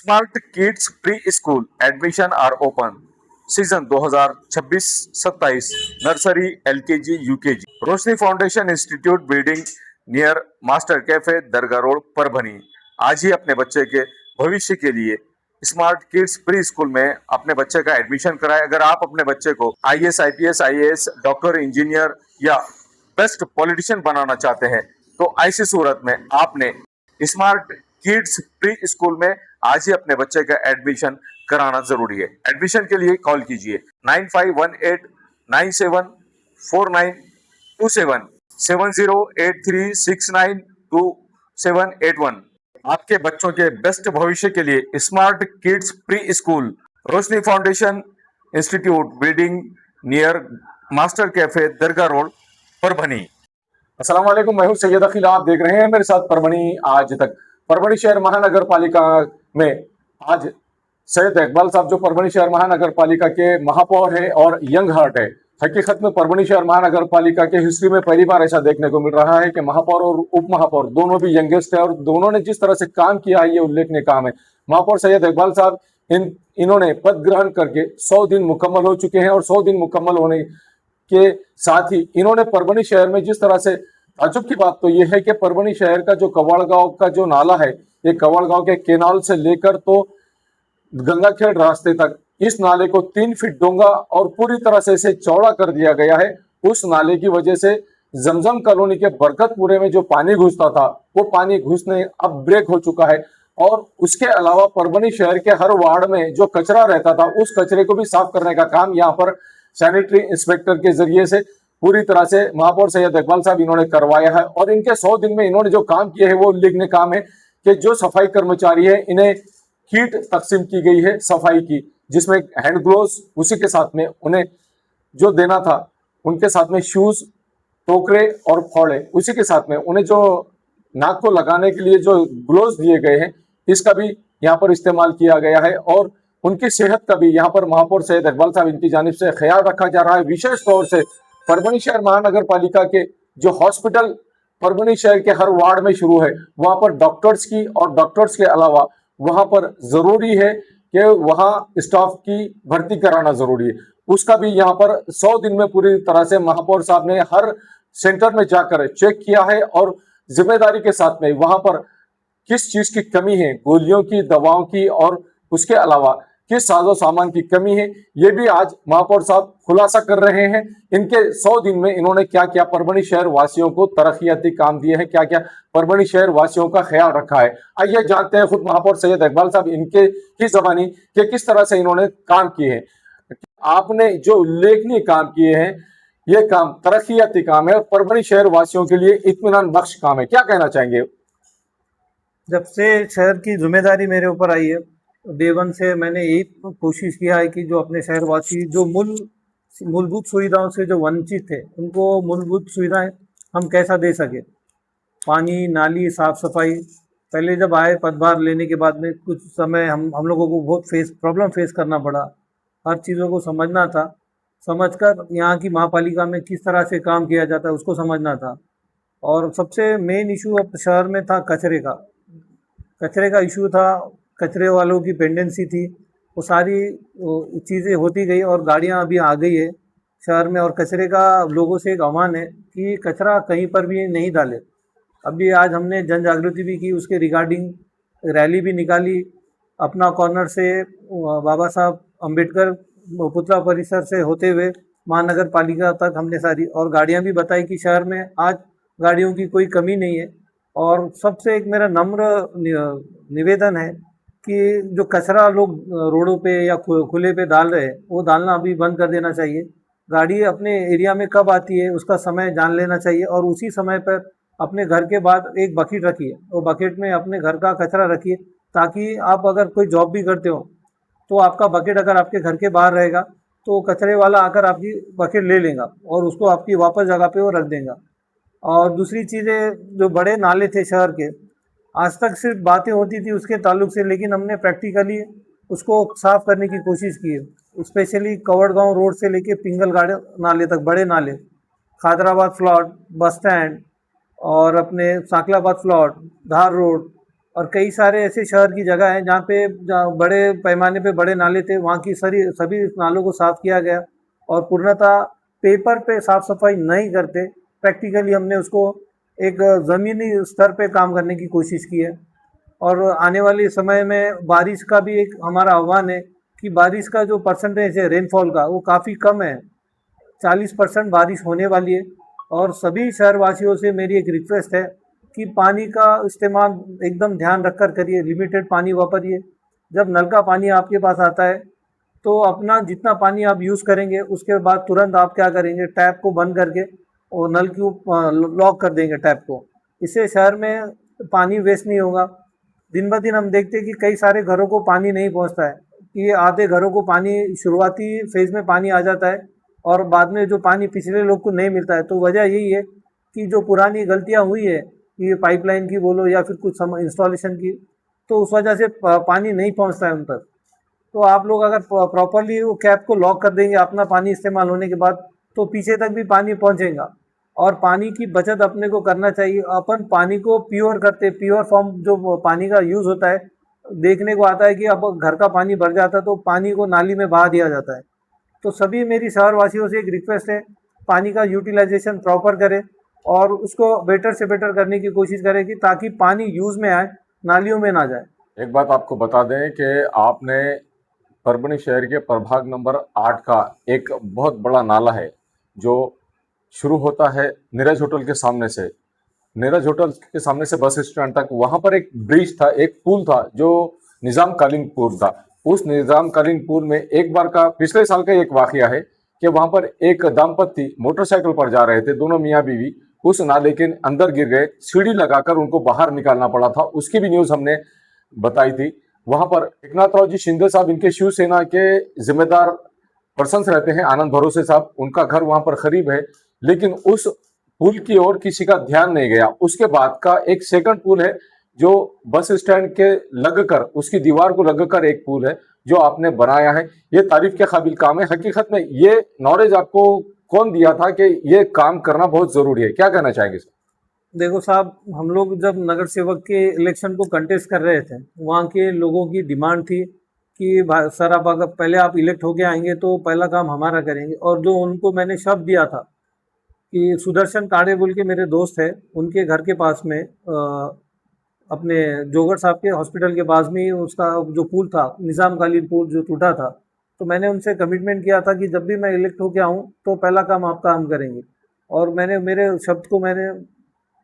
Smart kids pre school admission are open season 2026-27 nursery LKG UKG Roshni foundation institute building near master cafe Dargah road Parbhani. आज ही अपने बच्चे के भविष्य के लिए स्मार्ट किड्स प्री स्कूल में अपने बच्चे का एडमिशन कराएं। अगर आप अपने बच्चे को IAS IPS IAS doctor engineer या बेस्ट पॉलिटिशियन बनाना चाहते हैं तो ऐसी सूरत में आपने स्मार्ट किड्स प्री स्कूल में आज ही अपने बच्चे का एडमिशन कराना जरूरी है। एडमिशन के लिए कॉल कीजिए 9518974927 7083692781। आपके बच्चों के बेस्ट भविष्य के लिए smart kids pre school Roshni foundation institute building near master cafe Dargah road Parbhani. अस्सलाम वालेकुम, मैं हूं सैयद अखिल। आप देख रहे हैं मेरे साथ परभनी आज तक। परभनी शहर महानगर पालिका में आज सैयद इकबाल साहब जो परभनी शहर महानगर पालिका के महापौर है और यंग हार्ट है। हकीकत में परभनी शहर महानगर पालिका के हिस्ट्री में पहली बार ऐसा देखने को मिल रहा है कि महापौर और उप महापौर दोनों भी यंगेस्ट है और दोनों ने जिस तरह से काम किया है ये उल्लेखनीय काम है। महापौर सैयद इकबाल साहब इन्होंने पद ग्रहण करके 100 दिन मुकम्मल हो चुके हैं और 100 दिन मुकम्मल होने के साथ ही इन्होंने परभनी शहर में जिस तरह से ताज्जुब की बात तो यह है कि परभनी शहर का जो कवाड़गांव का जो नाला है, ये कवाड़गांव के केनाल से लेकर तो गंगाखेड़ रास्ते तक इस नाले को 3 फीट डूंगा और पूरी तरह से इसे चौड़ा कर दिया गया है। उस नाले की वजह से जमजम कॉलोनी के बरकतपुरे में जो पानी घुसता था वो पानी घुसने अब ब्रेक हो चुका है और उसके अलावा परभनी शहर के हर वार्ड में जो कचरा रहता था उस कचरे को भी साफ करने का काम यहाँ पर सैनिटरी इंस्पेक्टर के जरिए से पूरी तरह से महापौर सैयद इकबाल साहब इन्होंने करवाया है। और इनके 100 दिन में इन्होंने जो काम किए हैं वो उल्लेखनीय काम है कि जो सफाई कर्मचारी है इन्हें किट तकसीम की गई है सफाई की, जिसमें हैंड ग्लोव्स उसी के साथ में उन्हें जो देना था, उनके साथ में शूज, टोकरे और फावड़े, उसी के साथ में उन्हें जो नाक को लगाने के लिए जो ग्लोव्स दिए गए हैं इसका भी यहाँ पर इस्तेमाल किया गया है। और उनकी सेहत का भी यहाँ पर महापौर सैयद इकबाल साहब इनकी जानिब से ख्याल रखा जा रहा है। विशेष तौर से परभनी शहर महानगर पालिका के जो हॉस्पिटल परभनी शहर के हर वार्ड में शुरू है वहां पर डॉक्टर्स की और डॉक्टर्स के अलावा वहां पर जरूरी है कि वहां स्टाफ की भर्ती कराना जरूरी है। उसका भी यहाँ पर 100 दिन में पूरी तरह से महापौर साहब ने हर सेंटर में जाकर चेक किया है और जिम्मेदारी के साथ में वहां पर किस चीज की कमी है, गोलियों की, दवाओं की और उसके अलावा किस साजो सामान की कमी है, ये भी आज महापौर साहब खुलासा कर रहे हैं। इनके 100 दिन में इन्होंने क्या क्या परभनी शहर वासियों को तरक्याती काम दिए हैं, क्या क्या परभनी शहर वासियों का ख्याल रखा है। आइए जानते हैं खुद महापौर सैयद इकबाल साहब इनके ही जबानी कि किस तरह से इन्होंने काम किए हैं। आपने जो उल्लेखनीय काम किए हैं ये काम तरक्याती काम है और परभनी शहर वासियों के लिए इत्मीनान बख्श काम है, क्या कहना चाहेंगे? जब से शहर की जिम्मेदारी मेरे ऊपर आई है डे वन से मैंने यही कोशिश किया है कि जो अपने शहरवासी जो मूलभूत सुविधाओं से जो वंचित थे उनको मूलभूत सुविधाएं हम कैसा दे सके। पानी, नाली, साफ सफाई। पहले जब आए पदभार लेने के बाद में कुछ समय हम लोगों को बहुत प्रॉब्लम फेस करना पड़ा। हर चीज़ों को समझना था, समझकर यहाँ की महापालिका में किस तरह से काम किया जाता है उसको समझना था। और सबसे मेन इशू अब शहर में था कचरे का इशू था। कचरे वालों की पेंडेंसी थी, वो सारी चीज़ें होती गई और गाड़ियां अभी आ गई है शहर में। और कचरे का लोगों से एक आह्वान है कि कचरा कहीं पर भी नहीं डाले। अभी आज हमने जन जागृति भी की, उसके रिगार्डिंग रैली भी निकाली। अपना कॉर्नर से बाबा साहब अम्बेडकर पुतला परिसर से होते हुए महानगर पालिका तक हमने सारी और गाड़ियाँ भी बताई कि शहर में आज गाड़ियों की कोई कमी नहीं है। और सबसे एक मेरा नम्र निवेदन है कि जो कचरा लोग रोडों पे या खुले पे डाल रहे हैं वो डालना अभी बंद कर देना चाहिए। गाड़ी अपने एरिया में कब आती है उसका समय जान लेना चाहिए और उसी समय पर अपने घर के बाद एक बकेट रखिए, वो बकेट में अपने घर का कचरा रखिए ताकि आप अगर कोई जॉब भी करते हो तो आपका बकेट अगर आपके घर के बाहर रहेगा तो कचरे वाला आकर आपकी बकेट ले लेगा और उसको आपकी वापस जगह पे वो रख देगा। और दूसरी चीज़ें जो बड़े नाले थे शहर के, आज तक सिर्फ बातें होती थी उसके ताल्लुक से, लेकिन हमने प्रैक्टिकली उसको साफ करने की कोशिश की है। स्पेशली कवड़गांव रोड से लेके पिंगलगाड़ नाले तक बड़े नाले, खादराबाद फ्लॉट, बस स्टैंड और अपने साकलाबाद फ्लॉट, धार रोड, और कई सारे ऐसे शहर की जगह हैं जहाँ बड़े पैमाने पे बड़े नाले थे, वहाँ की सभी नालों को साफ किया गया और पूर्णतः पेपर पे साफ सफाई नहीं करते, प्रैक्टिकली हमने उसको एक ज़मीनी स्तर पे काम करने की कोशिश की है। और आने वाले समय में बारिश का भी एक हमारा आह्वान है कि बारिश का जो परसेंटेज है रेनफॉल का वो काफ़ी कम है, 40% बारिश होने वाली है। और सभी शहरवासियों से मेरी एक रिक्वेस्ट है कि पानी का इस्तेमाल एकदम ध्यान रखकर करिए, लिमिटेड पानी वापरिए। जब नल का पानी आपके पास आता है तो अपना जितना पानी आप यूज़ करेंगे उसके बाद तुरंत आप क्या करेंगे, टैप को बंद करके और नल को लॉक कर देंगे टैप को। इससे शहर में पानी वेस्ट नहीं होगा। दिन ब दिन हम देखते हैं कि कई सारे घरों को पानी नहीं पहुंचता है, कि आधे घरों को पानी शुरुआती फेज़ में पानी आ जाता है और बाद में जो पानी पिछले लोग को नहीं मिलता है। तो वजह यही है कि जो पुरानी गलतियां हुई है, ये पाइपलाइन की बोलो या फिर कुछ इंस्टॉलेशन की, तो उस वजह से पानी नहीं पहुंचता है उन तक। तो आप लोग अगर प्रॉपरली वो कैप को लॉक कर देंगे अपना पानी इस्तेमाल होने के बाद, तो पीछे तक भी पानी पहुंचेगा। और पानी की बचत अपने को करना चाहिए। अपन पानी को प्योर करते, प्योर फॉर्म जो पानी का यूज़ होता है, देखने को आता है कि अब घर का पानी भर जाता है तो पानी को नाली में बहा दिया जाता है। तो सभी मेरी शहरवासियों से एक रिक्वेस्ट है, पानी का यूटिलाइजेशन प्रॉपर करें और उसको बेटर से बेटर करने की कोशिश करें कि ताकि पानी यूज़ में आए, नालियों में ना जाए। एक बात आपको बता दें कि आपने परभणी शहर के प्रभाग नंबर 8 का एक बहुत बड़ा नाला है जो शुरू होता है नीरज होटल के सामने से, नीरज होटल के सामने से बस स्टैंड तक। वहां पर एक ब्रिज था, एक पुल था जो निजामकालीन पुल था। उस निजामकालीन पुल में एक बार का पिछले साल का एक वाकया है कि वहां पर एक दंपत्ति मोटरसाइकिल पर जा रहे थे, दोनों मियाँ बीवी, उस नाले के अंदर गिर गए, सीढ़ी लगाकर उनको बाहर निकालना पड़ा था। उसकी भी न्यूज हमने बताई थी। वहां पर एकनाथराव जी शिंदे साहब, इनके शिवसेना के जिम्मेदार पर्सन रहते हैं, आनंद भरोसे साहब, उनका घर वहां पर करीब है, लेकिन उस पुल की ओर किसी का ध्यान नहीं गया। उसके बाद का एक सेकंड पुल है जो बस स्टैंड के लगकर, उसकी दीवार को लगकर एक पुल है जो आपने बनाया है। ये तारीफ के काबिल काम है। हकीकत में ये नॉलेज आपको कौन दिया था कि ये काम करना बहुत जरूरी है, क्या कहना चाहेंगे सर? देखो साहब, हम लोग जब नगर सेवक के इलेक्शन को कंटेस्ट कर रहे थे, वहाँ के लोगों की डिमांड थी कि सर आप अगर पहले आप इलेक्ट होके आएंगे तो पहला काम हमारा करेंगे। और जो उनको मैंने शब्द दिया था कि सुदर्शन काड़े बोल के मेरे दोस्त है, उनके घर के पास में अपने जोगर साहब के हॉस्पिटल के पास में ही उसका जो पुल था, निज़ामकालीन पुल जो टूटा था, तो मैंने उनसे कमिटमेंट किया था कि जब भी मैं इलेक्ट होके आऊँ तो पहला काम आपका हम करेंगे। और मैंने मेरे शब्द को मैंने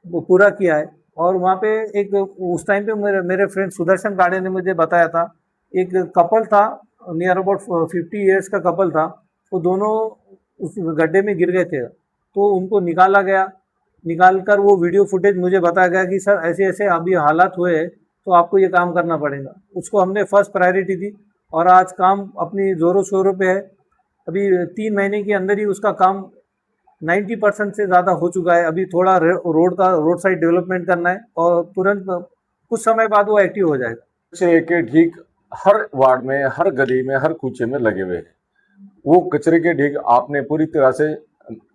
वो पूरा किया है। और वहाँ पे एक उस टाइम पे मेरे फ्रेंड सुदर्शन काड़े ने मुझे बताया था, एक कपल था, नियर अबाउट 50 ईयर्स का कपल था, वो दोनों उस गड्ढे में गिर गए थे, तो उनको निकाला गया। निकाल कर वो वीडियो फुटेज मुझे बताया गया कि सर ऐसे ऐसे अभी हालात हुए हैं तो आपको ये काम करना पड़ेगा। उसको हमने फर्स्ट प्रायोरिटी दी और आज काम अपनी ज़ोरों शोरों पे है। अभी 3 महीने के अंदर ही उसका काम 90% से ज़्यादा हो चुका है। अभी थोड़ा रोड साइड डेवलपमेंट करना है और तुरंत कुछ समय बाद वो एक्टिव हो जाएगा। कचरे के ढीक हर वार्ड में, हर गली में, हर कूचे में लगे हुए हैं। वो कचरे के ढीक आपने पूरी तरह से,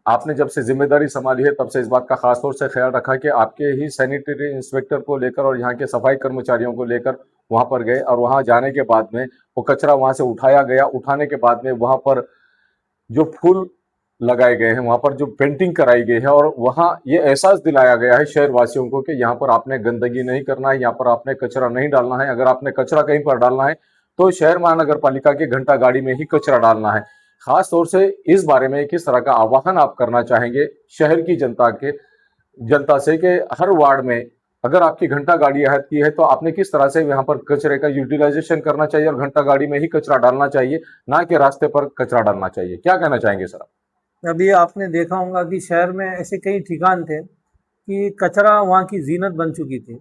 आपने जब से जिम्मेदारी संभाली है तब से इस बात का खास तौर से ख्याल रखा कि आपके ही सैनिटरी इंस्पेक्टर को लेकर और यहाँ के सफाई कर्मचारियों को लेकर वहां पर गए और वहां जाने के बाद में वो कचरा वहां से उठाया गया। उठाने के बाद में वहां पर जो फूल लगाए गए हैं, वहां पर जो पेंटिंग कराई गई है और वहां ये एहसास दिलाया गया है शहर वासियों को कि यहाँ पर आपने गंदगी नहीं करना है, यहाँ पर आपने कचरा नहीं डालना है। अगर आपने कचरा कहीं पर डालना है तो शहर महानगर पालिका के घंटा गाड़ी में ही कचरा डालना है। खास तौर से इस बारे में किस तरह का आह्वान आप करना चाहेंगे शहर की जनता से कि हर वार्ड में अगर आपकी घंटा गाड़ी आती है तो आपने किस तरह से यहाँ पर कचरे का यूटिलाइजेशन करना चाहिए और घंटा गाड़ी में ही कचरा डालना चाहिए, ना कि रास्ते पर कचरा डालना चाहिए, क्या कहना चाहेंगे सर? अभी आपने देखा होगा कि शहर में ऐसे कई ठिकान थे कि कचरा वहाँ की जीनत बन चुकी थी।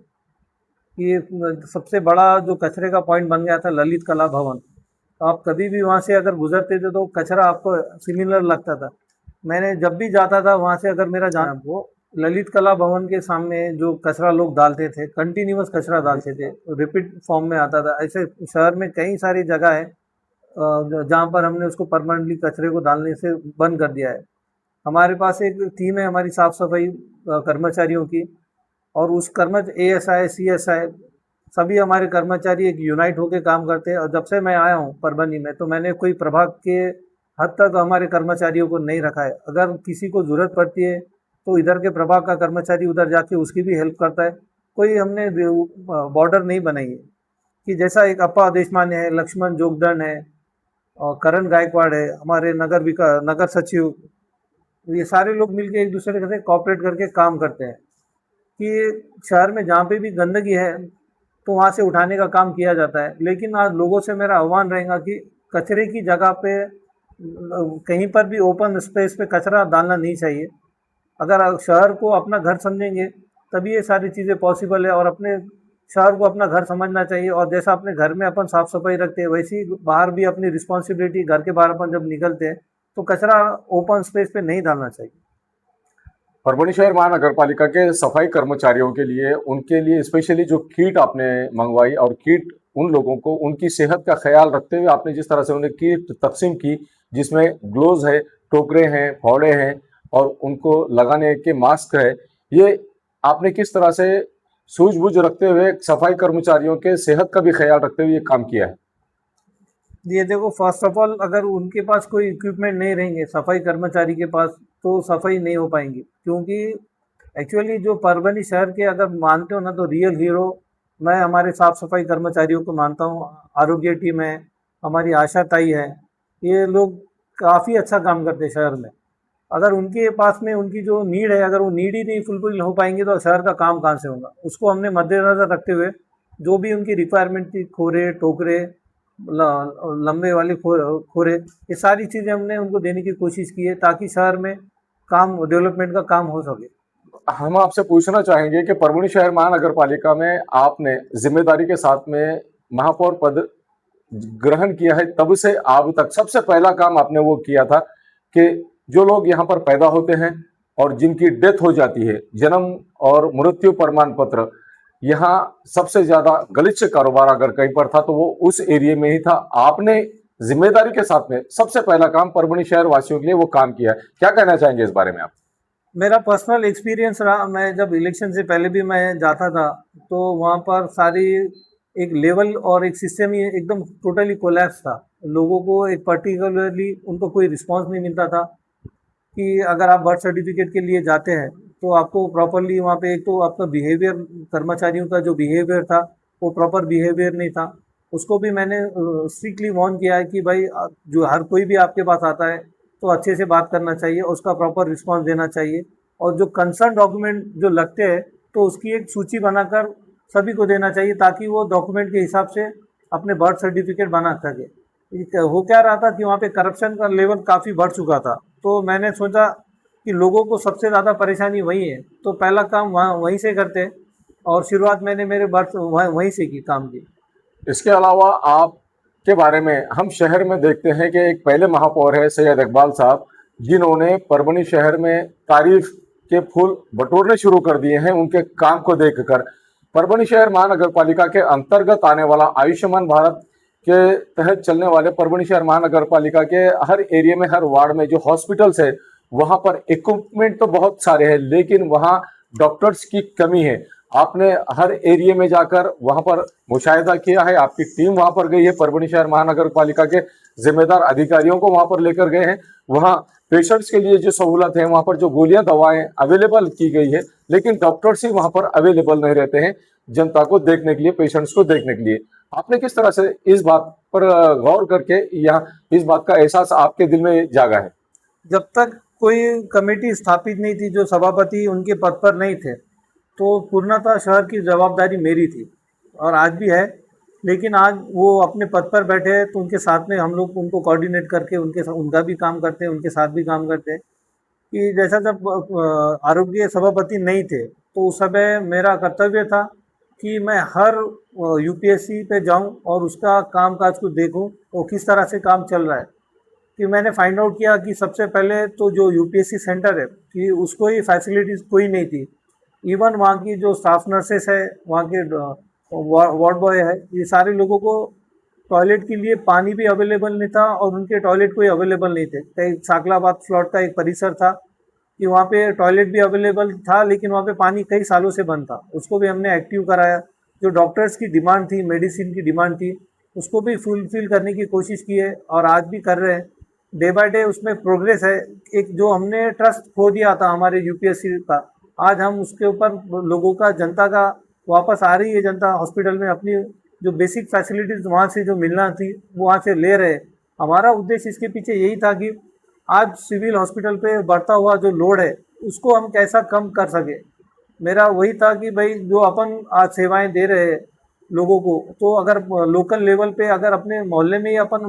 कि सबसे बड़ा जो कचरे का पॉइंट बन गया था ललित कला भवन। तो आप कभी भी वहाँ से अगर गुजरते थे तो कचरा आपको सिमिलर लगता था। मैंने जब भी जाता था वहाँ से, अगर मेरा जाना, वो ललित कला भवन के सामने जो कचरा लोग डालते थे, कंटिन्यूअस कचरा डालते थे, रिपीट फॉर्म में आता था। ऐसे शहर में कई सारी जगह है जहाँ पर हमने उसको परमानेंटली कचरे को डालने से बंद कर दिया है। हमारे पास एक टीम है हमारी साफ़ सफाई कर्मचारियों की, और उस ASI, CSI सभी हमारे कर्मचारी एक यूनाइट होकर काम करते हैं। और जब से मैं आया हूँ परभनी में, तो मैंने कोई प्रभाग के हद तक हमारे कर्मचारियों को नहीं रखा है। अगर किसी को ज़रूरत पड़ती है तो इधर के प्रभाग का कर्मचारी उधर जाके उसकी भी हेल्प करता है। कोई हमने बॉर्डर नहीं बनाई है कि जैसा एक अप्पा देशमान्य है, लक्ष्मण जोगदंड है और करण गायकवाड़ है, हमारे नगर सचिव, ये सारे लोग मिलके एक दूसरे के साथ कोऑपरेट करके काम करते हैं कि शहर में जहाँ पे भी गंदगी है तो वहाँ से उठाने का काम किया जाता है। लेकिन आज लोगों से मेरा आह्वान रहेगा कि कचरे की जगह पे कहीं पर भी ओपन स्पेस पे कचरा डालना नहीं चाहिए। अगर शहर को अपना घर समझेंगे तभी ये सारी चीज़ें पॉसिबल है, और अपने शहर को अपना घर समझना चाहिए। और जैसा अपने घर में अपन साफ सफाई रखते हैं, वैसे ही बाहर भी अपनी रिस्पॉन्सिबिलिटी, घर के बाहर अपन जब निकलते हैं तो कचरा ओपन स्पेस पे नहीं डालना चाहिए। परभणी शहर महानगर पालिका के सफाई कर्मचारियों के लिए, उनके लिए स्पेशली जो किट आपने मंगवाई, और किट उन लोगों को उनकी सेहत का ख्याल रखते हुए आपने जिस तरह से उन्हें किट तकसीम की, जिसमें ग्लोव्स है, टोकरे हैं, फावड़े हैं और उनको लगाने के मास्क है, ये आपने किस तरह से सूझबूझ रखते हुए सफाई कर्मचारियों के सेहत का भी ख्याल रखते हुए ये काम किया है? ये देखो, फर्स्ट ऑफ ऑल अगर उनके पास कोई इक्विपमेंट नहीं रहेंगे सफाई कर्मचारी के पास, तो सफाई नहीं हो पाएंगी। क्योंकि एक्चुअली जो परभनी शहर के अगर मानते हो ना, तो रियल हीरो मैं हमारे साफ सफाई कर्मचारियों को मानता हूँ। आरोग्य टीम है, हमारी आशा ताई है, ये लोग काफ़ी अच्छा काम करते हैं शहर में। अगर उनके पास में उनकी जो नीड है, अगर वो नीड ही नहीं फुलफिल हो पाएंगे तो शहर का काम कहाँ से होगा। उसको हमने मद्देनज़र रखते हुए जो भी उनकी रिक्वायरमेंट थी, खोरे, टोकरे, लंबे वाले खोरे, ये सारी चीज़ें हमने उनको देने की कोशिश की है ताकि शहर में काम, डेवलपमेंट का काम हो सके। हम आपसे पूछना चाहेंगे कि परभणी शहर महानगर पालिका में आपने जिम्मेदारी के साथ में महापौर पद ग्रहण किया है, तब से अब तक सबसे पहला काम आपने वो किया था कि जो लोग यहाँ पर पैदा होते हैं और जिनकी डेथ हो जाती है, जन्म और मृत्यु प्रमाण पत्र, यहाँ सबसे ज्यादा गलीच कारोबार अगर कहीं पर था तो वो उस एरिया में ही था। आपने जिम्मेदारी के साथ में सबसे पहला काम परभणी शहर वासियों के लिए वो काम किया है। क्या कहना चाहेंगे इस बारे में आप? मेरा पर्सनल एक्सपीरियंस रहा, मैं जब इलेक्शन से पहले भी मैं जाता था तो वहाँ पर सारी एक लेवल और एक सिस्टम ही एकदम टोटली कोलैप्स था। लोगों को एक पर्टिकुलरली उनको कोई रिस्पांस नहीं मिलता था कि अगर आप बर्थ सर्टिफिकेट के लिए जाते हैं तो आपको प्रॉपरली वहाँ पे, एक तो आपका बिहेवियर, कर्मचारियों का जो बिहेवियर था वो प्रॉपर बिहेवियर नहीं था। उसको भी मैंने स्ट्रिक्टली वार्न किया है कि भाई जो हर कोई भी आपके पास आता है तो अच्छे से बात करना चाहिए, उसका प्रॉपर रिस्पांस देना चाहिए, और जो कंसर्न डॉक्यूमेंट जो लगते हैं तो उसकी एक सूची बनाकर सभी को देना चाहिए ताकि वो डॉक्यूमेंट के हिसाब से अपने बर्थ सर्टिफिकेट बना सके। हो क्या रहा था कि वहाँ पे करप्शन का लेवल काफ़ी बढ़ चुका था, तो मैंने सोचा कि लोगों को सबसे ज़्यादा परेशानी वही है, तो पहला काम वहीं से करते, और शुरुआत मैंने मेरे बर्थ वहीं से की, काम की। इसके अलावा आप के बारे में हम शहर में देखते हैं कि एक पहले महापौर है सैयद इकबाल साहब, जिन्होंने परभणी शहर में तारीफ के फूल बटोरने शुरू कर दिए हैं उनके काम को देखकर। परभणी शहर महानगर पालिका के अंतर्गत आने वाला आयुष्मान भारत के तहत चलने वाले परभणी शहर महानगर पालिका के हर एरिया में, हर वार्ड में जो हॉस्पिटल्स है, वहां पर इक्विपमेंट तो बहुत सारे हैं लेकिन वहां डॉक्टर्स की कमी है। आपने हर एरिया में जाकर वहां पर मुशाहिदा किया है, आपकी टीम वहां पर गई है, परभणी शहर महानगर पालिका के जिम्मेदार अधिकारियों को वहां पर लेकर गए हैं। वहां पेशेंट्स के लिए जो सहूलत है, वहां पर जो गोलियां, दवाएं अवेलेबल की गई है, लेकिन डॉक्टर्स ही वहां पर अवेलेबल नहीं रहते हैं जनता को देखने के लिए, पेशेंट्स को देखने के लिए। आपने किस तरह से इस बात पर गौर करके या इस बात का एहसास आपके दिल में जागा है? जब तक कोई कमेटी स्थापित नहीं थी, जो सभापति उनके पद पर नहीं थे, तो पूर्णतः शहर की जवाबदारी मेरी थी और आज भी है। लेकिन आज वो अपने पद पर बैठे हैं तो उनके साथ में हम लोग उनको कोऑर्डिनेट करके उनका भी काम करते हैं, उनके साथ भी काम करते हैं। कि जैसा जब आरोग्य सभापति नहीं थे तो उस समय मेरा कर्तव्य था कि मैं हर यूपीएससी पे जाऊं और उसका काम काज को देखूं वो किस तरह से काम चल रहा है। कि मैंने फाइंड आउट किया कि सबसे पहले तो जो यूपीएससी सेंटर है कि उसको ही फैसिलिटीज़ कोई नहीं थी। इवन वहाँ की जो स्टाफ नर्सेस है, वहाँ के वार्ड बॉय है, ये सारे लोगों को टॉयलेट के लिए पानी भी अवेलेबल नहीं था और उनके टॉयलेट कोई अवेलेबल नहीं थे। कई साकलाबाद फ्लॉट का एक परिसर था कि वहाँ पे टॉयलेट भी अवेलेबल था लेकिन वहाँ पे पानी कई सालों से बंद था, उसको भी हमने एक्टिव कराया। जो डॉक्टर्स की डिमांड थी, मेडिसिन की डिमांड थी, उसको भी फुलफिल करने की कोशिश की है और आज भी कर रहे हैं। डे बाय डे उसमें प्रोग्रेस है। एक जो हमने ट्रस्ट खो दिया था हमारे यूपीएससी का, आज हम उसके ऊपर लोगों का, जनता का वापस आ रही है। जनता हॉस्पिटल में अपनी जो बेसिक फैसिलिटीज़ वहाँ से जो मिलना थी वो वहाँ से ले रहे हैं। हमारा उद्देश्य इसके पीछे यही था कि आज सिविल हॉस्पिटल पे बढ़ता हुआ जो लोड है उसको हम कैसा कम कर सके। मेरा वही था कि भाई जो अपन आज सेवाएं दे रहे हैं लोगों को, तो अगर लोकल लेवल पे अगर अपने मोहल्ले में ही अपन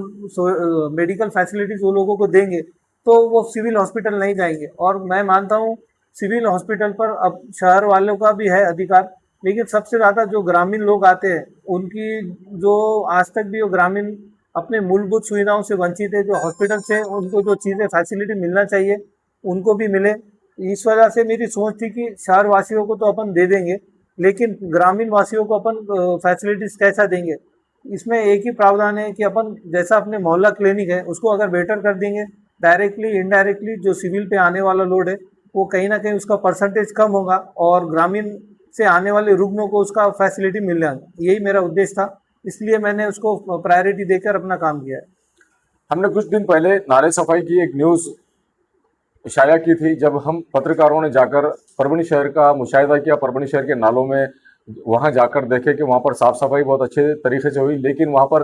मेडिकल फैसिलिटीज़ वो लोगों को देंगे तो वो सिविल हॉस्पिटल नहीं जाएंगे। और मैं मानता हूँ सिविल हॉस्पिटल पर अब शहर वालों का भी है अधिकार, लेकिन सबसे ज़्यादा जो ग्रामीण लोग आते हैं उनकी जो आज तक भी वो ग्रामीण अपने मूलभूत सुविधाओं से वंचित है। जो हॉस्पिटल से उनको जो चीज़ें फैसिलिटी मिलना चाहिए उनको भी मिले। इस वजह से मेरी सोच थी कि शहर वासियों को तो अपन दे देंगे, लेकिन ग्रामीण वासियों को अपन फैसिलिटीज़ कैसा देंगे। इसमें एक ही प्रावधान है कि अपन जैसा अपने मोहल्ला क्लिनिक है उसको अगर बेटर कर देंगे, डायरेक्टली इनडायरेक्टली जो सिविल पे आने वाला लोड है वो कहीं ना कहीं उसका परसेंटेज कम होगा और ग्रामीण से आने वाले रुग्णों को उसका फैसिलिटी मिल जाएगा। यही मेरा उद्देश्य था, इसलिए मैंने उसको प्रायोरिटी देकर अपना काम किया है। हमने कुछ दिन पहले नाले सफाई की एक न्यूज़ शाया की थी, जब हम पत्रकारों ने जाकर परभणी शहर का मुशाहिदा किया, परभणी शहर के नालों में वहां जाकर देखे कि वहां पर साफ सफाई बहुत अच्छे तरीके से हुई। लेकिन वहां पर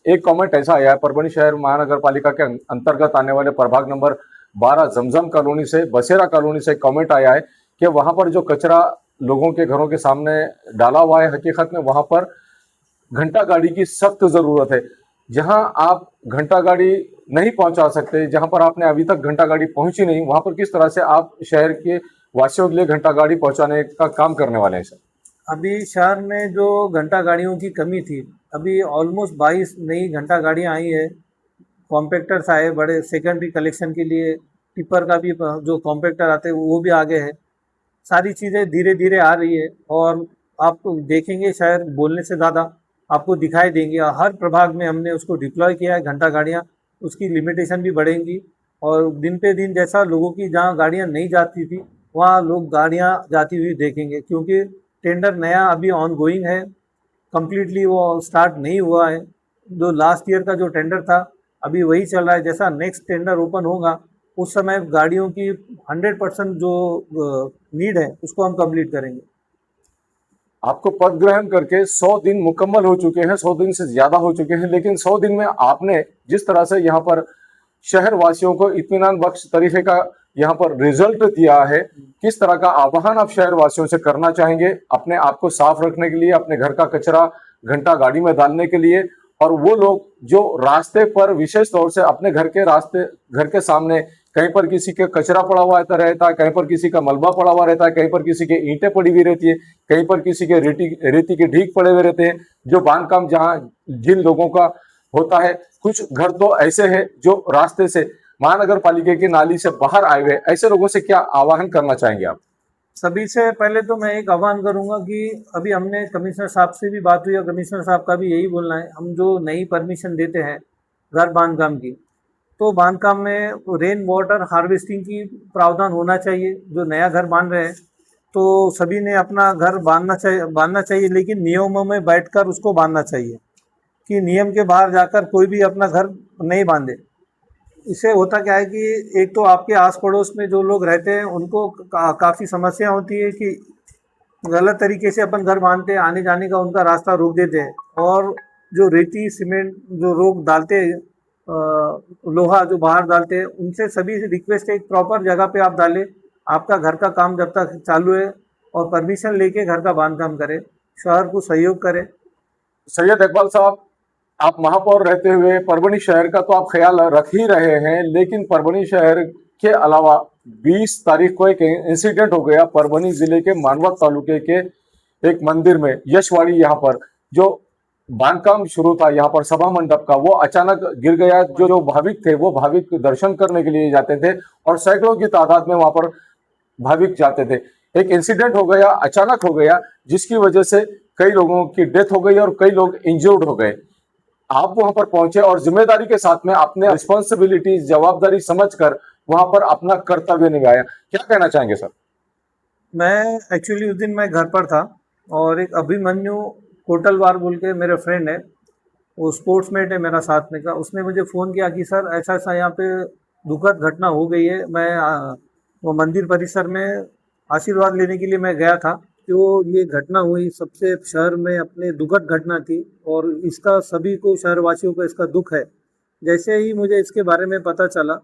एक कमेंट ऐसा आया है, परभणी शहर महानगर पालिका के अंतर्गत आने वाले प्रभाग नंबर 12 जमजम कॉलोनी से, बसेरा कॉलोनी से कमेंट आया है कि वहां पर जो कचरा लोगों के घरों के सामने डाला हुआ है, हकीकत में वहां पर घंटा गाड़ी की सख्त जरूरत है। जहां आप घंटा गाड़ी नहीं पहुंचा सकते, जहां पर आपने अभी तक घंटा गाड़ी पहुंची नहीं, वहां पर किस तरह से आप शहर के वासियों के लिए घंटा गाड़ी पहुंचाने का काम करने वाले हैं सर? अभी शहर में जो घंटा गाड़ियों की कमी थी, अभी ऑलमोस्ट 22 नई घंटा गाड़ियाँ आई है। कॉम्पैक्टर्स आए बड़े सेकेंडरी कलेक्शन के लिए, टिपर का भी जो कॉम्पैक्टर आते हैं वो भी आगे है। सारी चीज़ें धीरे धीरे आ रही है और आप देखेंगे शायद बोलने से ज़्यादा आपको दिखाई देंगे। हर प्रभाग में हमने उसको डिप्लॉय किया है घंटा गाड़ियाँ, उसकी लिमिटेशन भी बढ़ेंगी और दिन पे दिन जैसा लोगों की जहाँ गाड़ियाँ नहीं जाती थी वहाँ लोग गाड़ियाँ जाती हुई देखेंगे, क्योंकि टेंडर नया अभी ऑन गोइंग है, कम्प्लीटली वो स्टार्ट नहीं हुआ है। जो लास्ट ईयर का जो टेंडर था अभी वही चल रहा है। जैसा नेक्स्ट टेंडर ओपन होगा उस समय गाड़ियों की 100% जो नीड है उसको हम कंप्लीट करेंगे। आपको पद ग्रहण करके 100 दिन मुकम्मल हो चुके हैं, 100 दिन से ज्यादा हो चुके हैं, लेकिन 100 दिन में आपने जिस तरह से यहाँ पर शहर वासियों को इत्मीनान बख्श तरीके का यहाँ पर रिजल्ट दिया है, किस तरह का आह्वान आप शहर वासियों से करना चाहेंगे अपने आप को साफ रखने के लिए, अपने घर का कचरा घंटा गाड़ी में डालने के लिए, और वो लोग जो रास्ते पर विशेष तौर से अपने घर के सामने कहीं पर किसी के कचरा पड़ा हुआ रहता है, कहीं पर किसी का मलबा पड़ा हुआ रहता है, कहीं पर किसी के ईंटें पड़ी हुई रहती है, कहीं पर किसी के रेती के ढीक पड़े हुए रहते हैं, जो बांधकाम जहां जिन लोगों का होता है। कुछ घर तो ऐसे हैं जो रास्ते से महानगर पालिका की नाली से बाहर आए हुए, ऐसे लोगों से क्या आह्वान करना चाहेंगे आप? सभी से पहले तो मैं एक आह्वान करूंगा कि अभी हमने कमिश्नर साहब से भी बात हुई और कमिश्नर साहब का भी यही बोलना है, हम जो नई परमिशन देते हैं घर बांधकाम की, तो बांधकाम में रेन वाटर हार्वेस्टिंग की प्रावधान होना चाहिए। जो नया घर बांध रहे हैं तो सभी ने अपना घर बांधना चाहिए, लेकिन नियमों में बैठकर उसको बांधना चाहिए कि नियम के बाहर जाकर कोई भी अपना घर नहीं बांधे। इससे होता क्या है कि एक तो आपके आस पड़ोस में जो लोग रहते हैं उनको काफ़ी समस्या होती है कि गलत तरीके से अपन घर बांधते हैं, आने जाने का उनका रास्ता रोक देते हैं, और जो रेती सीमेंट जो रोक डालते हैं, लोहा जो बाहर डालते हैं, उनसे सभी से रिक्वेस्ट है एक प्रॉपर जगह पे आप डालें। आपका घर का काम जब तक चालू है और परमिशन लेके घर का बांधकाम करें, शहर को सहयोग करें। सैयद इकबाल साहब, आप महापौर रहते हुए परभणी शहर का तो आप ख्याल रख ही रहे हैं, लेकिन परभणी शहर के अलावा 20 तारीख को एक इंसिडेंट हो गया परभणी जिले के मानवत तालुके के एक मंदिर में, यशवाड़ी, यहाँ पर जो बांधकाम शुरू था यहाँ पर सभा मंडप का, वो अचानक गिर गया। जो भाविक थे वो भाविक दर्शन करने के लिए जाते थे और सैकड़ों की तादाद में वहां पर भाविक जाते थे। एक इंसिडेंट हो गया, अचानक हो गया, जिसकी वजह से कई लोगों की डेथ हो गई और कई लोग इंजर्ड हो गए। आप वहां पर पहुंचे और जिम्मेदारी के साथ में अपने रिस्पॉन्सिबिलिटी, जवाबदारी समझकर वहां पर अपना कर्तव्य निभाया, क्या कहना चाहेंगे सर? मैं एक्चुअली उस दिन मैं घर पर था और एक अभिमन्यु कोटलवार बोल के मेरे फ्रेंड है, वो स्पोर्ट्समेट है मेरा साथ में का, उसने मुझे फ़ोन किया कि सर ऐसा ऐसा यहाँ पे दुखद घटना हो गई है। मैं वो मंदिर परिसर में आशीर्वाद लेने के लिए मैं गया था। जो ये घटना हुई सबसे शहर में अपने दुखद घटना थी और इसका सभी को शहरवासियों को इसका दुख है। जैसे ही मुझे इसके बारे में पता चला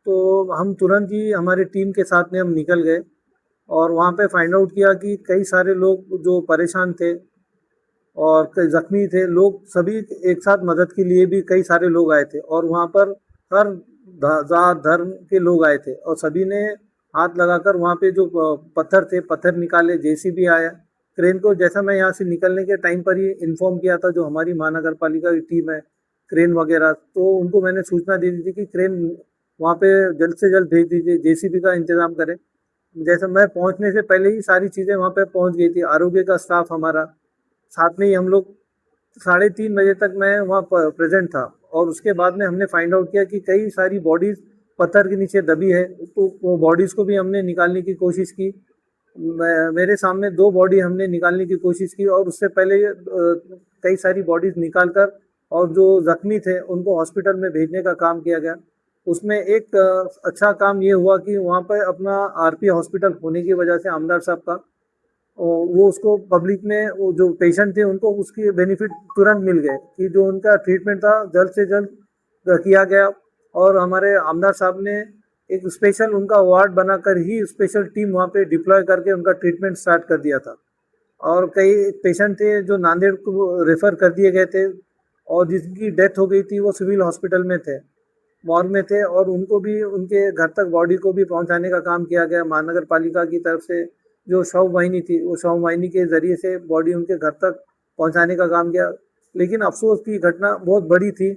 तो हम तुरंत ही हमारी टीम के साथ में हम निकल गए और वहाँ पे फाइंड आउट किया कि कई सारे लोग जो परेशान थे और कई जख्मी थे, लोग सभी एक साथ मदद के लिए भी कई सारे लोग आए थे और वहाँ पर हर जात धर्म के लोग आए थे और सभी ने हाथ लगाकर वहाँ पे जो पत्थर थे पत्थर निकाले। जेसीबी आया, क्रेन को जैसा मैं यहाँ से निकलने के टाइम पर ही इन्फॉर्म किया था जो हमारी महानगर पालिका की टीम है, क्रेन वगैरह, तो उनको मैंने सूचना दे दी थी कि क्रेन वहाँ पे जल्द से जल्द भेज दीजिए, जेसीबी का इंतज़ाम करें। जैसे मैं पहुँचने से पहले ही सारी चीज़ें वहाँ पे पहुँच गई थी। आरोग्य का स्टाफ हमारा साथ में ही, हम लोग 3:30 बजे तक मैं वहाँ प्रेजेंट था और उसके बाद में हमने फाइंड आउट किया कि कई सारी बॉडीज़ पत्थर के नीचे दबी है, तो वो बॉडीज़ को भी हमने निकालने की कोशिश की। मेरे सामने 2 बॉडी हमने निकालने की कोशिश की और उससे पहले कई सारी बॉडीज़ निकाल कर और जो ज़ख्मी थे उनको हॉस्पिटल में भेजने का काम किया गया। उसमें एक अच्छा काम ये हुआ कि वहाँ पर अपना आरपी हॉस्पिटल होने की वजह से आमदार साहब का वो उसको पब्लिक में वो जो पेशेंट थे उनको उसकी बेनिफिट तुरंत मिल गए कि जो उनका ट्रीटमेंट था जल्द से जल्द किया गया और हमारे आमदार साहब ने एक स्पेशल उनका वार्ड बनाकर ही स्पेशल टीम वहाँ पे डिप्लॉय करके उनका ट्रीटमेंट स्टार्ट कर दिया था। और कई पेशेंट थे जो नांदेड़ को रेफ़र कर दिए गए थे और जिनकी डेथ हो गई थी वो सिविल हॉस्पिटल में थे, मॉर्ग में थे और उनको भी उनके घर तक बॉडी को भी पहुँचाने का काम किया गया। महानगर पालिका की तरफ से जो शव वाहिनी थी वो शव वाहिनी के ज़रिए से बॉडी उनके घर तक पहुंचाने का काम किया। लेकिन अफसोस की घटना बहुत बड़ी थी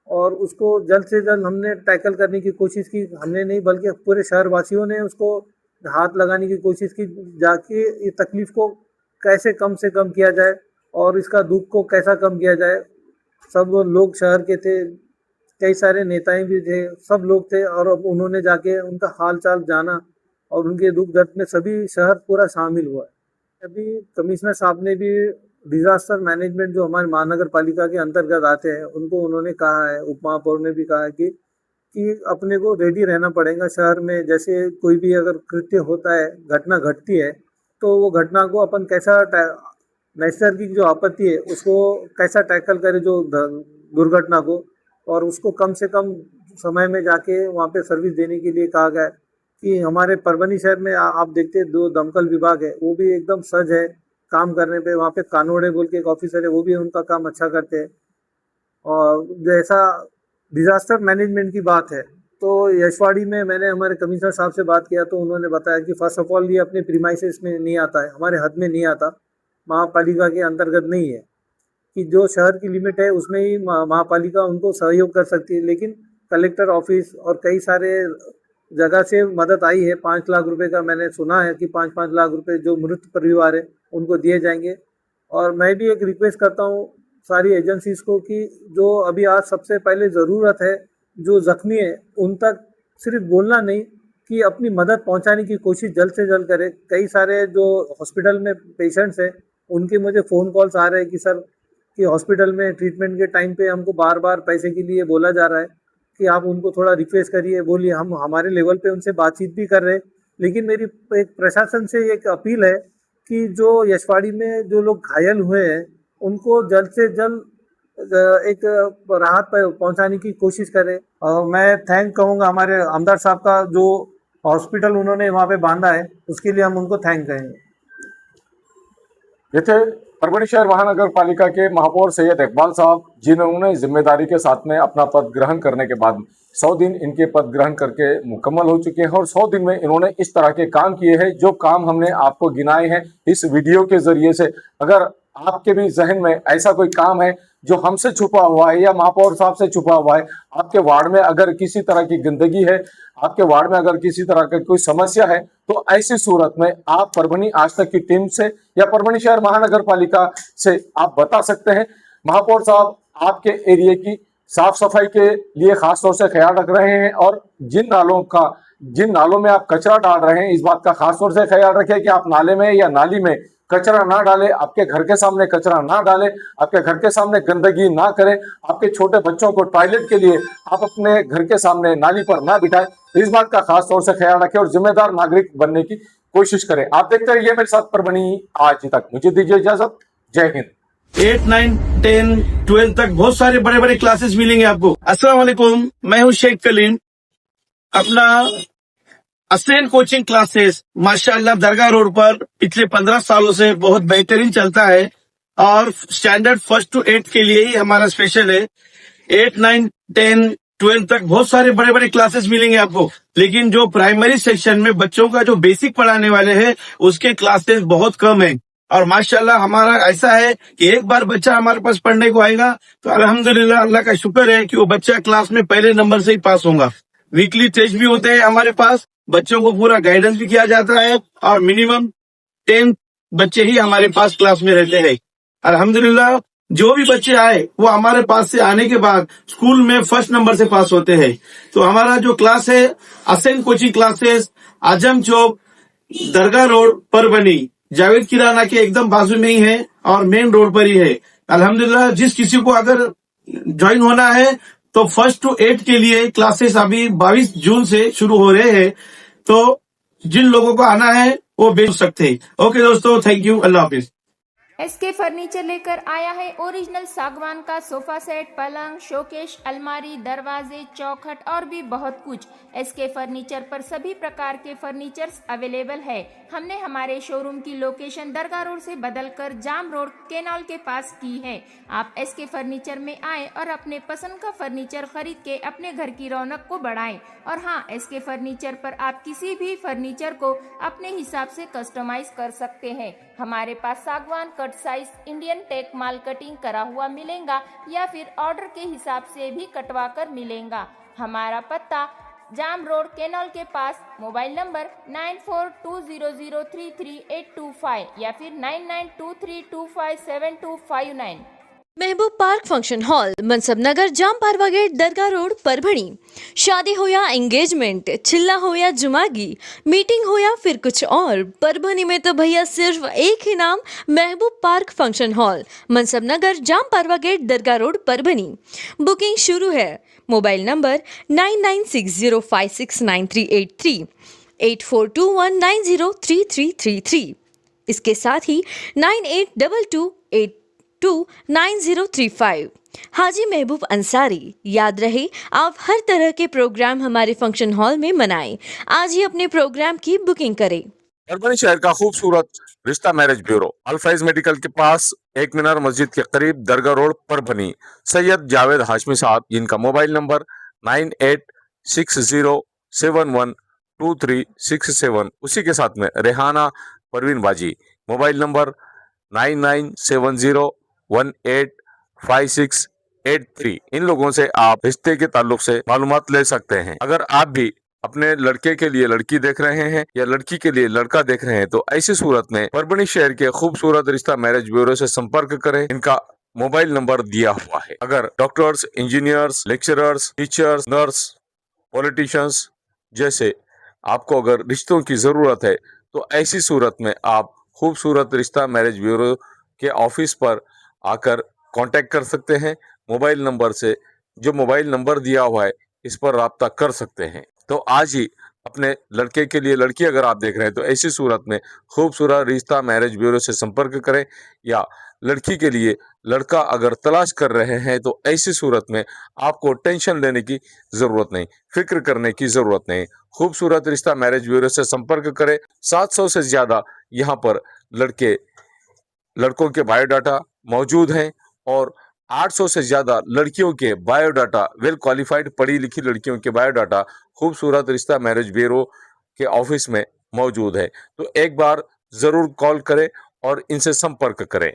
और उसको जल्द से जल्द हमने टैकल करने की कोशिश की। हमने नहीं बल्कि पूरे शहरवासियों ने उसको हाथ लगाने की कोशिश की, जाके ये तकलीफ़ को कैसे कम से कम किया जाए और इसका दुख को कैसा कम किया जाए। सब लोग शहर के थे, कई सारे नेताएं भी थे, सब लोग थे और अब उन्होंने जाके उनका हाल चाल जाना और उनके दुख दर्द में सभी शहर पूरा शामिल हुआ है। अभी कमिश्नर साहब ने भी डिज़ास्टर मैनेजमेंट जो हमारे महानगर पालिका के अंतर्गत आते हैं उनको उन्होंने कहा है, उप महापौर ने भी कहा है कि अपने को रेडी रहना पड़ेगा शहर में। जैसे कोई भी अगर कृत्य होता है, घटना घटती है तो वो घटना को अपन कैसा नैसर्गिक जो आपत्ति है उसको कैसा टैकल करें जो दुर्घटना को, और उसको कम से कम समय में जाके वहाँ पे सर्विस देने के लिए कहा गया है। कि हमारे परभनी शहर में आप देखते हैं 2 दमकल विभाग है, वो भी एकदम सज है काम करने पे। वहाँ पे कानोड़े बोल के एक ऑफिसर है, वो भी उनका काम अच्छा करते हैं। और जैसा डिज़ास्टर मैनेजमेंट की बात है तो यशवाड़ी में मैंने हमारे कमिश्नर साहब से बात किया तो उन्होंने बताया कि फर्स्ट ऑफ ऑल ये अपने प्रीमाइसेस में नहीं आता है, हमारे हद में नहीं आता, महापालिका के अंतर्गत नहीं है। कि जो शहर की लिमिट है उसमें ही महापालिका उनको सहयोग कर सकती है। लेकिन कलेक्टर ऑफिस और कई सारे जगह से मदद आई है। 5 लाख रुपए का मैंने सुना है कि 5-5 लाख रुपए जो मृत परिवार है उनको दिए जाएंगे। और मैं भी एक रिक्वेस्ट करता हूँ सारी एजेंसीज को कि जो अभी आज सबसे पहले ज़रूरत है जो ज़ख्मी है उन तक सिर्फ बोलना नहीं कि अपनी मदद पहुंचाने की कोशिश जल्द से जल्द करें। कई सारे जो हॉस्पिटल में पेशेंट्स हैं उनके मुझे फ़ोन कॉल्स आ रहे हैं कि सर कि हॉस्पिटल में ट्रीटमेंट के टाइम पे हमको बार बार पैसे के लिए बोला जा रहा है कि आप उनको थोड़ा रिक्वेस्ट करिए, बोलिए। हम हमारे लेवल पे उनसे बातचीत भी कर रहे हैं। लेकिन मेरी एक प्रशासन से एक अपील है कि जो यशवाड़ी में जो लोग घायल हुए हैं उनको जल्द से जल्द एक राहत पहुंचाने की कोशिश करें। और मैं थैंक कहूँगा हमारे आमदार साहब का जो हॉस्पिटल उन्होंने वहाँ पे बांधा है उसके लिए हम उनको थैंक कहेंगे। ये थे परभणी शहर महानगर पालिका के महापौर सैयद इकबाल साहब, जिन्होंने जिम्मेदारी के साथ में अपना पद ग्रहण करने के बाद 100 दिन इनके पद ग्रहण करके मुकम्मल हो चुके हैं और 100 दिन में इन्होंने इस तरह के काम किए हैं जो काम हमने आपको गिनाए हैं इस वीडियो के जरिए से। अगर आपके भी जहन में ऐसा कोई काम है जो हमसे छुपा हुआ है या महापौर साहब से छुपा हुआ है, आपके वार्ड में अगर किसी तरह की गंदगी है, आपके वार्ड में अगर किसी तरह की कोई समस्या है, तो ऐसी सूरत में आप परभणी आज तक की टीम से या परभणी शहर महानगर पालिका से आप बता सकते हैं। महापौर साहब आपके एरिया की साफ सफाई के लिए खास तौर से ख्याल रख रहे हैं और जिन नालों में आप कचरा डाल रहे हैं इस बात का खास तौर से ख्याल रखें कि आप नाले में या नाली में कचरा ना डाले, आपके घर के सामने कचरा ना डाले, आपके घर के सामने गंदगी ना करें, आपके छोटे बच्चों को टॉयलेट के लिए आप अपने घर के सामने नाली पर ना बिठाएं। इस बात का खास तौर से ख्याल रखें और जिम्मेदार नागरिक बनने की कोशिश करें। आप देखते रहिए मेरे साथ परभणी आज तक। मुझे दीजिए इजाजत। जय हिंद। 8, 9, 10, 12 तक बहुत सारे बड़े बड़े क्लासेस मिलेंगे आपको। अस्सलाम वालेकुम, मैं हूं शेख कलीम। अपना असेन कोचिंग क्लासेस माशाअल्लाह दरगाह रोड पर पिछले 15 सालों से बहुत बेहतरीन चलता है और स्टैंडर्ड 1st to 8th के लिए ही हमारा स्पेशल है। 8, 9, 10, 12 तक बहुत सारे बड़े बड़े क्लासेस मिलेंगे आपको, लेकिन जो प्राइमरी सेक्शन में बच्चों का जो बेसिक पढ़ाने वाले हैं उसके क्लासेस बहुत कम है। और माशाल्लाह हमारा ऐसा है कि एक बार बच्चा हमारे पास पढ़ने को आएगा तो अल्हम्दुलिल्लाह अल्लाह का शुक्र है कि वो बच्चा क्लास में पहले नंबर से ही पास होगा। वीकली टेस्ट भी होते हैं हमारे पास, बच्चों को पूरा गाइडेंस भी किया जाता है और मिनिमम 10 बच्चे ही हमारे पास क्लास में रहते हैं। अल्हम्दुलिल्लाह जो भी बच्चे आए वो हमारे पास से आने के बाद स्कूल में 1st नंबर से पास होते हैं। तो हमारा जो क्लास है असेन कोचिंग क्लासेस, आजम चौक, दरगाह रोड, परभनी, जावेद किराना के एकदम बाजू में ही है और मेन रोड पर ही है। अल्हम्दुलिल्लाह जिस किसी को अगर ज्वाइन होना है तो 1st to 8th के लिए क्लासेस अभी 22 जून से शुरू हो रहे हैं, तो जिन लोगों को आना है वो भेज सकते हैं। ओके दोस्तों, थैंक यू, अल्लाह हाफिज। एसके फर्नीचर लेकर आया है ओरिजिनल सागवान का सोफा सेट, पलंग, शोकेश, अलमारी, दरवाजे, चौखट और भी बहुत कुछ। एसके फर्नीचर पर सभी प्रकार के फर्नीचर्स अवेलेबल है। हमने हमारे शोरूम की लोकेशन दरगाह रोड से बदलकर जाम रोड केनाल के पास की है। आप एसके फर्नीचर में आए और अपने पसंद का फर्नीचर खरीद के अपने घर की रौनक को बढ़ाएं। और हाँ, एसके फर्नीचर पर आप किसी भी फर्नीचर को अपने हिसाब से कस्टमाइज कर सकते हैं। हमारे पास सागवान कट साइज इंडियन टेक माल कटिंग करा हुआ मिलेगा या फिर ऑर्डर के हिसाब से भी कटवा कर मिलेगा। हमारा पत्ता जाम रोड केनॉल के पास। मोबाइल नंबर 9420033825 या फिर 9923257259। महबूब पार्क फंक्शन हॉल, मनसब नगर, जाम पारवा गेट, दरगाह रोड, परभणी। शादी हो या एंगेजमेंट, चिल्ला हो या जुमागी, मीटिंग हो या फिर कुछ और, परभणी में तो भैया सिर्फ एक ही नाम, महबूब पार्क फंक्शन हॉल, मनसब नगर, जाम पारवा गेट, दरगाह रोड, परभणी। बुकिंग शुरू है। Mobile number 9960569383, 8421903333। इसके साथ ही 9822829035। हाजी महबूब अंसारी। याद रहे, आप हर तरह के प्रोग्राम हमारे फंक्शन हॉल में मनाएं। आज ही अपने प्रोग्राम की बुकिंग करें। परभणी शहर का खूबसूरत रिश्ता मैरिज ब्यूरो, अल्फाइज मेडिकल के पास, एक मीनार मस्जिद के करीब, दरगाह रोड, परभणी। सैयद जावेद हाशमी साहब, जिनका मोबाइल नंबर 9860712367, उसी के साथ में रेहाना परवीन बाजी, मोबाइल नंबर 9970185683। इन लोगों से आप रिश्ते के ताल्लुक से मालूमात ले सकते हैं। अगर आप भी अपने लड़के के लिए लड़की देख रहे हैं या लड़की के लिए लड़का देख रहे हैं तो ऐसी सूरत में परभणी शहर के खूबसूरत रिश्ता मैरिज ब्यूरो से संपर्क करें। इनका मोबाइल नंबर दिया हुआ है। अगर doctors, engineers, lecturers, teachers, nurse, politicians जैसे आपको अगर रिश्तों की जरूरत है तो ऐसी सूरत में आप खूबसूरत रिश्ता मैरिज ब्यूरो के ऑफिस पर आकर कांटेक्ट कर सकते हैं। मोबाइल नंबर से, जो मोबाइल नंबर दिया हुआ है, इस पर राब्ता कर सकते हैं। तो आज ही अपने लड़के के लिए लड़की अगर आप देख रहे हैं तो ऐसी सूरत में खूबसूरत रिश्ता मैरिज ब्यूरो से संपर्क करें, या लड़की के लिए लड़का अगर तलाश कर रहे हैं तो ऐसी सूरत में आपको टेंशन लेने की ज़रूरत नहीं, फिक्र करने की ज़रूरत नहीं। खूबसूरत रिश्ता मैरिज ब्यूरो से संपर्क करें। 700 से ज़्यादा यहाँ पर लड़कों के बायोडाटा मौजूद हैं और 800 से ज़्यादा लड़कियों के बायोडाटा, वेल क्वालिफाइड पढ़ी लिखी लड़कियों के बायोडाटा खूबसूरत रिश्ता मैरिज ब्यूरो के ऑफिस में मौजूद है। तो एक बार ज़रूर कॉल करें और इनसे संपर्क करें।